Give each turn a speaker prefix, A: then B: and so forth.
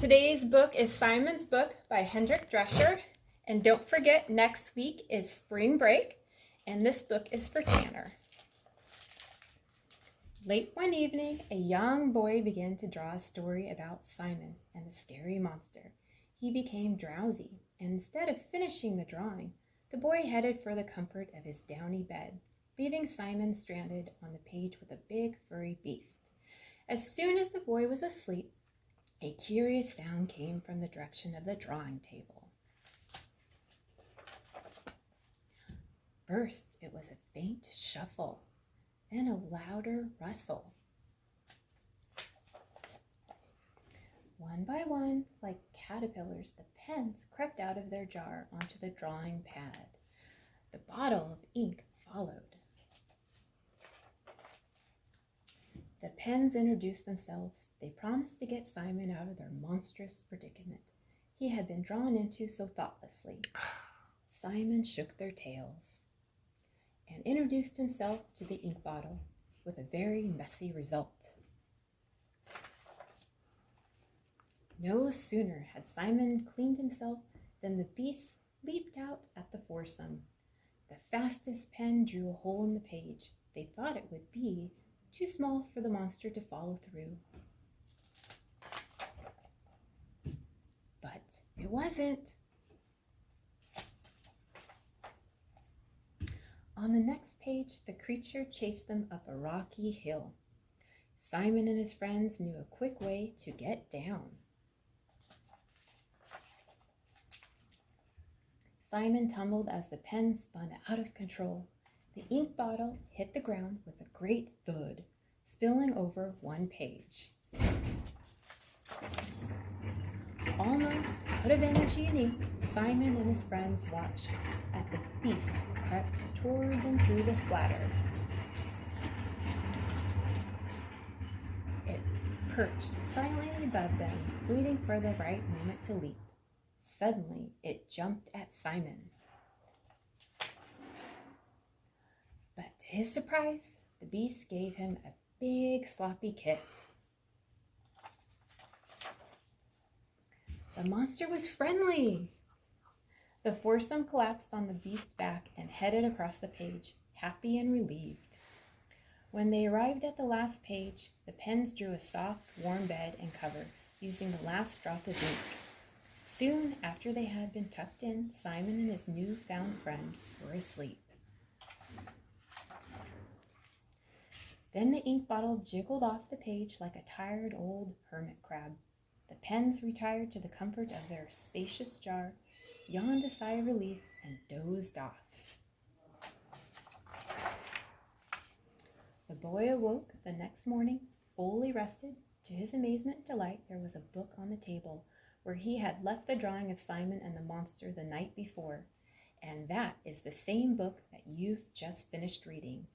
A: Today's book is Simon's Book by Hendrik Drescher. And don't forget, next week is spring break, and this book is for Tanner. Late one evening, a young boy began to draw a story about Simon and the scary monster. He became drowsy, and instead of finishing the drawing, the boy headed for the comfort of his downy bed, leaving Simon stranded on the page with a big furry beast. As soon as the boy was asleep, a curious sound came from the direction of the drawing table. First, it was a faint shuffle, then a louder rustle. One by one, like caterpillars, the pens crept out of their jar onto the drawing pad. The bottle of ink followed. The pens introduced themselves. They promised to get Simon out of their monstrous predicament he had been drawn into so thoughtlessly. Simon shook their tails and introduced himself to the ink bottle with a very messy result. No sooner had Simon cleaned himself than the beast leaped out at the foursome. The fastest pen drew a hole in the page. They thought it would be too small for the monster to follow through. But it wasn't. On the next page, the creature chased them up a rocky hill. Simon and his friends knew a quick way to get down. Simon tumbled as the pen spun out of control. The ink bottle hit the ground with a great thud, spilling over one page. Almost out of energy and ink, Simon and his friends watched as the beast crept toward them through the splatter. It perched silently above them, waiting for the right moment to leap. Suddenly, it jumped at Simon. But to his surprise, the beast gave him a big sloppy kiss. The monster was friendly. The foursome collapsed on the beast's back and headed across the page, happy and relieved. When they arrived at the last page, the pens drew a soft, warm bed and cover, using the last drop of ink. Soon after they had been tucked in, Simon and his new-found friend were asleep. Then the ink bottle jiggled off the page like a tired old hermit crab. The pens retired to the comfort of their spacious jar, yawned a sigh of relief, and dozed off. The boy awoke the next morning, fully rested. To his amazement and delight, there was a book on the table where he had left the drawing of Simon and the monster the night before. And that is the same book that you've just finished reading.